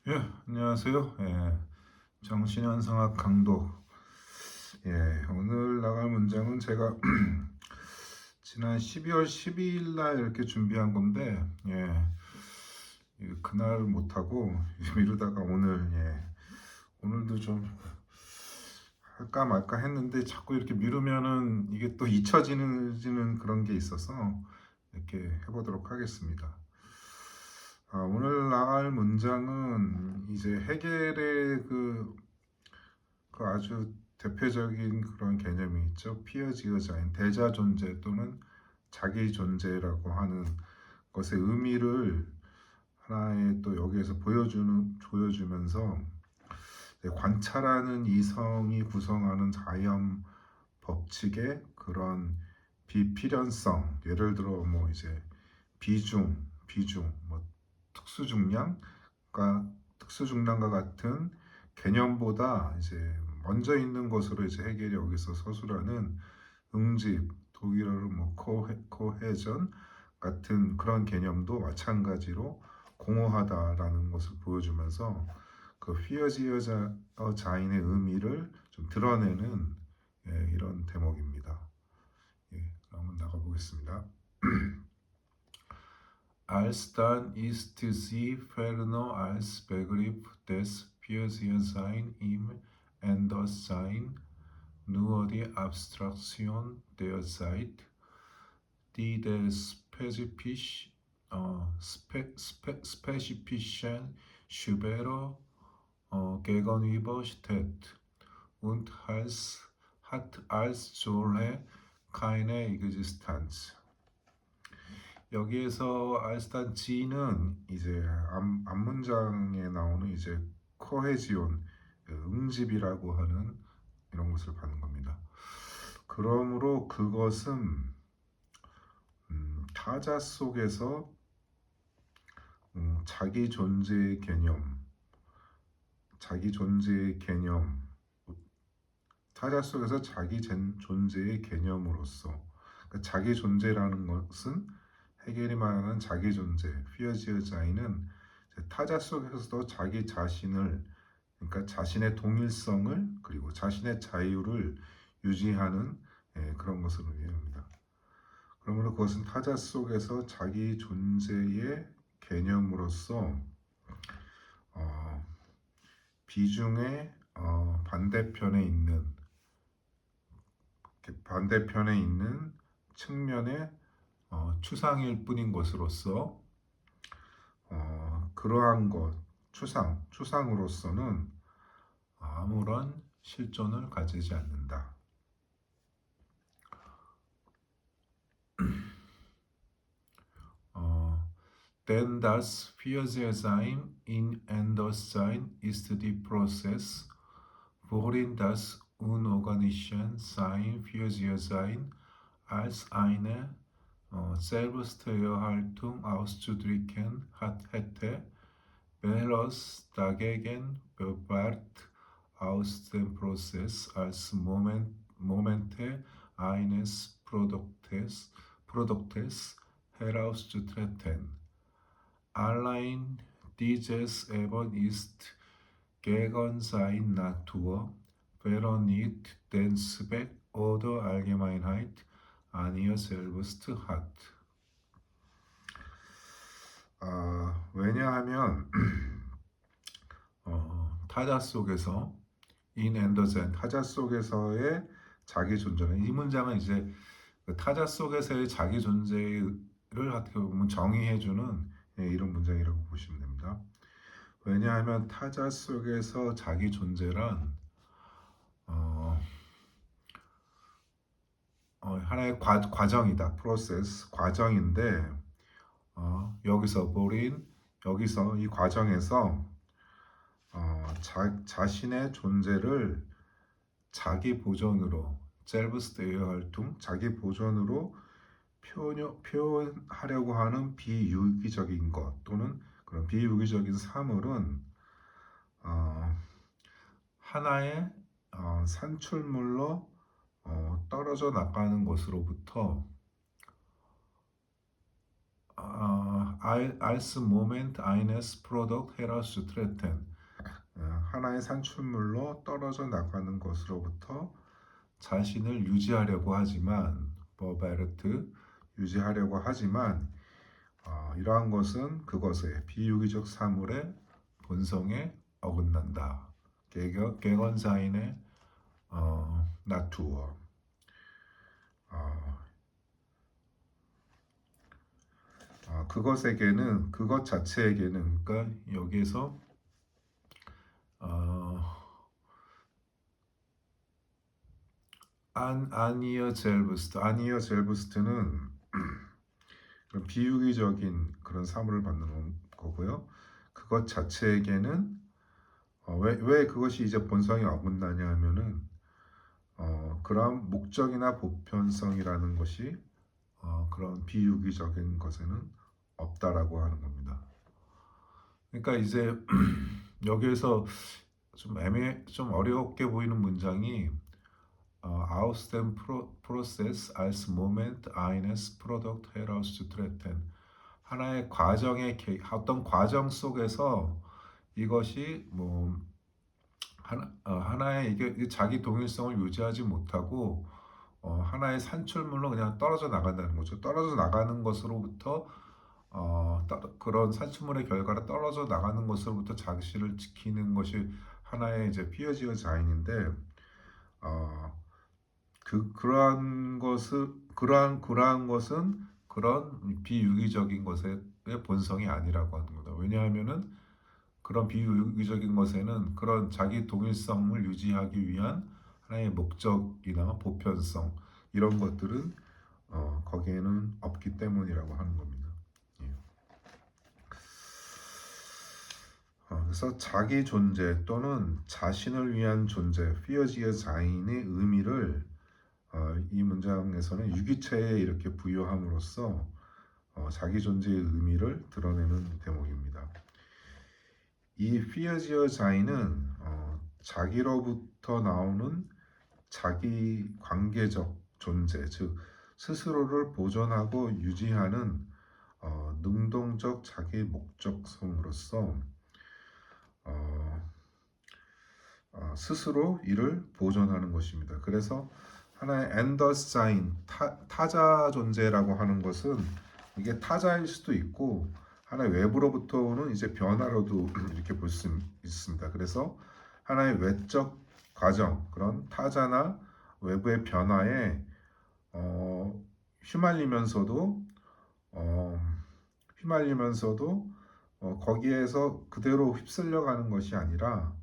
예, 안녕하세요. 정신현상학 강도. 오늘 나갈 문장은 제가 지난 12월 12일 날 이렇게 준비한 건데, 그날 못하고 미루다가 오늘도 좀 할까 말까 했는데 자꾸 이렇게 미루면은 이게 또 잊혀지는 그런 게 있어서 이렇게 해보도록 하겠습니다. 오늘 나갈 문장은 이제 헤겔의 그 아주 대표적인 그런 개념이 있죠. 피어지어자인 대자 존재 또는 자기 존재라고 하는 것의 의미를 하나의 또 여기에서 보여주면서 관찰하는 이성이 구성하는 자연 법칙의 그런 비필연성, 예를 들어 뭐 이제 비중, 뭐 특수중량과 특수중량과 같은 개념보다 이제 먼저 있는 것으로 이제 해결이 여기서 서술하는 응집, 독일어로 뭐 코헤전 같은 그런 개념도 마찬가지로 공허하다라는 것을 보여주면서 그 피어지어자 자인의 의미를 좀 드러내는 이런 대목입니다. 한번 나가보겠습니다. Alstan ist sie ferner als Begriff des Führerseins im Anderssein nur die Abstraktion der Zeit, die der spezifischen Schubert gegenübersteht und hat als solche keine Existenz. 여기에서 알스탄 G는 이제 앞문장에 나오는 이제 코헤지온, 응집이라고 하는 이런 것을 받는 겁니다. 그러므로 그것은 타자 속에서 자기 존재의 개념, 타자 속에서 자기 존재의 개념으로서, 그러니까 자기 존재라는 것은 헤겔이 말하는 자기 존재, 피어지어자인은 타자 속에서도 자기 자신을, 그러니까 자신의 동일성을 그리고 자신의 자유를 유지하는 그런 것을 의미합니다. 그러므로 그것은 타자 속에서 자기 존재의 개념으로서 비중의 반대편에 있는 측면의 추상일 뿐인 것으로서 그러한 것 추상으로서는 아무런 실존을 가지지 않는다. Denn das Führersein in Anderssein ist die Prozess, worin das unorganische Sein Führersein als eine Selbsterhaltung auszudrücken hätte, Bellos dagegen bewahrt aus dem Prozess als Momente eines Produktes herauszutreten. Allein dieses Eben ist gegen seine Natur, während nicht den Zweck oder Allgemeinheit an ihr selbst hat. 왜냐하면 타자 속에서 in 앤더센 타자 속에서의 자기 존재는, 이 문장은 이제 그 타자 속에서의 자기 존재를 어떻게 보면 정의해주는 이런 문장이라고 보시면 됩니다. 왜냐하면 타자 속에서 자기 존재란 하나의 과정이다. 프로세스, 과정인데 여기서 이 과정에서 자신의 존재를 자기 보존으로 셀브스테이얼퉁 자기 보존으로 표현하려고 하는 비유기적인 것 또는 그런 비유기적인 사물은 하나의 산출물로 떨어져 나가는 것으로부터 als Moment eines Produkt herauszutreten. 하나의 산출물로 떨어져 나가는 것으로부터 자신을 유지하려고 하지만 버베르트 유지하려고 하지만 이러한 것은 그것의 비유기적 사물의 본성에 어긋난다. 개건사인의 나투어. 그것에게는 그것 자체에게는 그러니까 여기에서 아니어 젤부스트는 비유기적인 그런 사물을 받는 거고요. 그것 자체에게는 왜 그것이 이제 본성이 어긋나냐 하면은 그런 목적이나 보편성이라는 것이 그런 비유기적인 것에는 없다라고 하는 겁니다. 그러니까 이제 여기에서 좀 어렵게 보이는 문장이 aus dem Prozess als Moment eines Produkt herauszutreten. 하나의 과정의 어떤 과정 속에서 이것이 뭐 하나의 이게 자기 동일성을 유지하지 못하고 하나의 산출물로 그냥 떨어져 나간다는 거죠. 떨어져 나가는 것으로부터 그런 산출물의 결과로 떨어져 나가는 것으로부터 자신을 지키는 것이 하나의 이제 피어지어 자인인데 그러한 것은 그런 비유기적인 것의 본성이 아니라고 하는 거다. 왜냐하면은 그런 비유기적인 것에는 그런 자기 동일성을 유지하기 위한 하나의 목적이나 보편성 이런 것들은 거기에는 없기 때문이라고 하는 겁니다. 예. 그래서 자기 존재 또는 자신을 위한 존재, 피어지어 자인의 의미를 이 문장에서는 유기체에 이렇게 부여함으로써 자기 존재의 의미를 드러내는 대목입니다. 이 피어지어 자인은 자기로부터 나오는 자기 관계적 존재, 즉 스스로를 보존하고 유지하는 능동적 자기 목적성으로서 스스로 이를 보존하는 것입니다. 그래서 하나의 엔더사인 타자 존재라고 하는 것은 이게 타자일 수도 있고 하나의 외부로부터 오는 이제 변화로도 이렇게 볼 수 있습니다. 그래서 하나의 외적 과정 그런 타자나 외부의 변화에 휘말리면서도 거기에서 그대로 휩쓸려가는 것이 아니라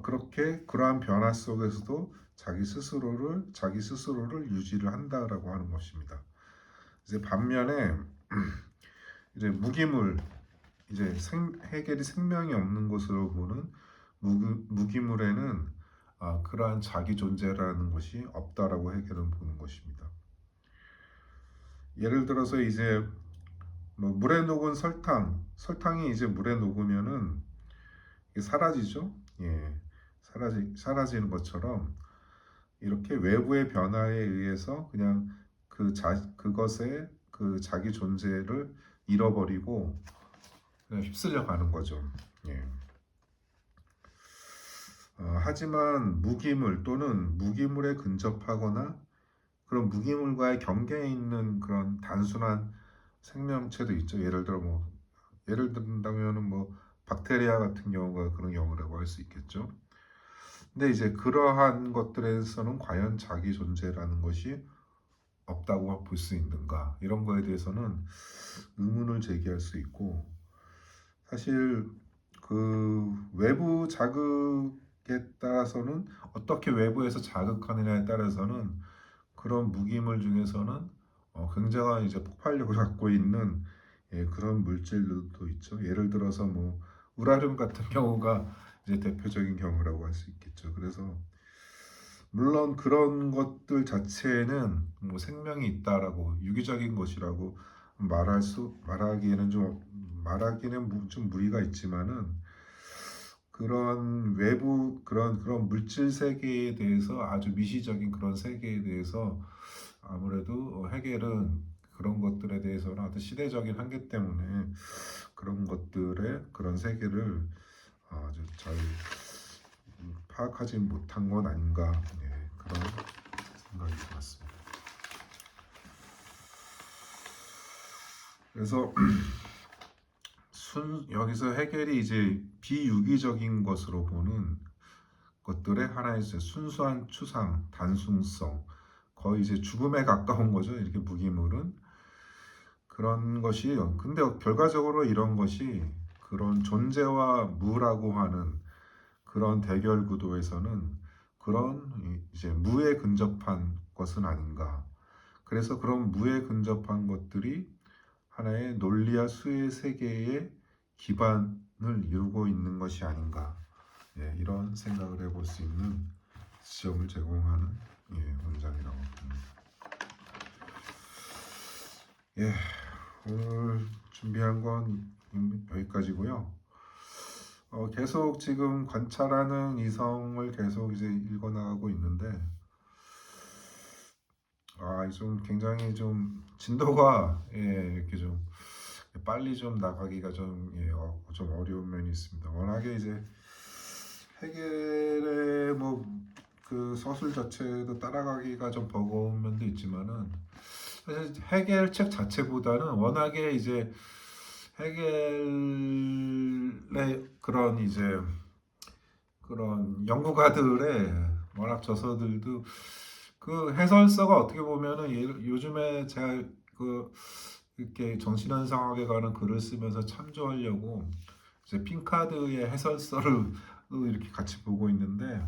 그렇게 그러한 변화 속에서도 자기 스스로를 유지를 한다라고 하는 것입니다. 이제 반면에 이제 무기물 이제 해겔이 생명이 없는 것으로 보는 무기물에는 그러한 자기 존재라는 것이 없다라고 해겔은 보는 것입니다. 예를 들어서 이제 뭐 물에 녹은 설탕이 이제 물에 녹으면은 이게 사라지죠. 예, 사라지는 것처럼 이렇게 외부의 변화에 의해서 그냥 그것의 그 자기 존재를 잃어버리고 그냥 휩쓸려 가는 거죠. 예. 하지만 무기물 또는 무기물에 근접하거나 그런 무기물과의 경계에 있는 그런 단순한 생명체도 있죠. 예를 든다면은 뭐 박테리아 같은 경우가 그런 경우라고 할 수 있겠죠. 근데 이제 그러한 것들에서는 과연 자기 존재라는 것이 없다고 볼 수 있는가 이런 거에 대해서는 의문을 제기할 수 있고 사실 그 외부 자극에 따라서는 어떻게 외부에서 자극하느냐에 따라서는 그런 무기물 중에서는 굉장한 이제 폭발력을 갖고 있는 그런 물질들도 있죠. 예를 들어서 뭐 우라늄 같은 경우가 이제 대표적인 경우라고 할 수 있겠죠. 그래서 물론 그런 것들 자체에는 뭐 생명이 있다라고 유기적인 것이라고 말하기에는 좀 무리가 있지만은 그런 외부 그런 물질 세계에 대해서 아주 미시적인 그런 세계에 대해서 아무래도 해겔은 그런 것들에 대해서는 어떤 시대적인 한계 때문에 그런 것들의 그런 세계를 아주 잘 파악하지 못한 건 아닌가, 그런 생각이 들었습니다. 그래서 여기서 해겔이 이제 비유기적인 것으로 보는 것들의 하나의 이제 순수한 추상, 단순성, 거의 이제 죽음에 가까운 거죠. 이렇게 무기물은 그런 것이, 근데 결과적으로 이런 것이 그런 존재와 무라고 하는 그런 대결 구도에서는 그런 이제 무에 근접한 것은 아닌가. 그래서 그런 무에 근접한 것들이 하나의 논리와 수의 세계의 기반을 이루고 있는 것이 아닌가. 이런 생각을 해볼 수 있는 지점을 제공하는 문장이라고 봅니다. 오늘 준비한 건 여기까지고요. 계속 지금 관찰하는 이성을 계속 이제 읽어나가고 있는데, 좀 굉장히 좀 진도가 이렇게 좀 빨리 좀 나가기가 좀 어려운 면이 있습니다. 워낙에 이제 해겔의 그 서술 자체도 따라가기가 좀 버거운 면도 있지만은 사실 해겔 책 자체보다는 워낙에 이제 해겔의 그런 연구가들의 워낙 저서들도 그 해설서가 어떻게 보면은 요즘에 제가 그 이렇게 정신현상학에 관한 글을 쓰면서 참조하려고 이제 핑카드의 해설서를 이렇게 같이 보고 있는데,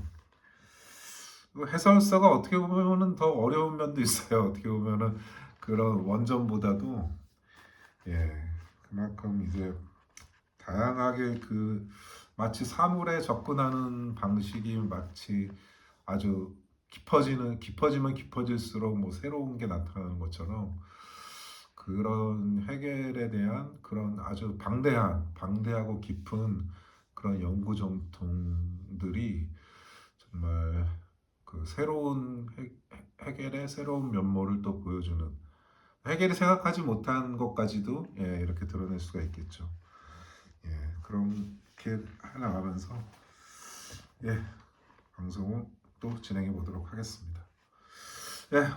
그 해설서가 어떻게 보면은 더 어려운 면도 있어요. 어떻게 보면은 그런 원전보다도 그만큼 이제 다양하게 그 마치 사물에 접근하는 방식이 마치 아주 깊어지면 깊어질수록 뭐 새로운 게 나타나는 것처럼 그런 해결에 대한 그런 아주 방대하고 깊은 그런 연구 정통들이 정말 그 새로운 해결의 새로운 면모를 또 보여주는, 해결이 생각하지 못한 것까지도 이렇게 드러낼 수가 있겠죠. 그렇게 해나가면서 방송을 또 진행해 보도록 하겠습니다.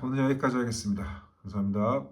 오늘 여기까지 하겠습니다. 감사합니다.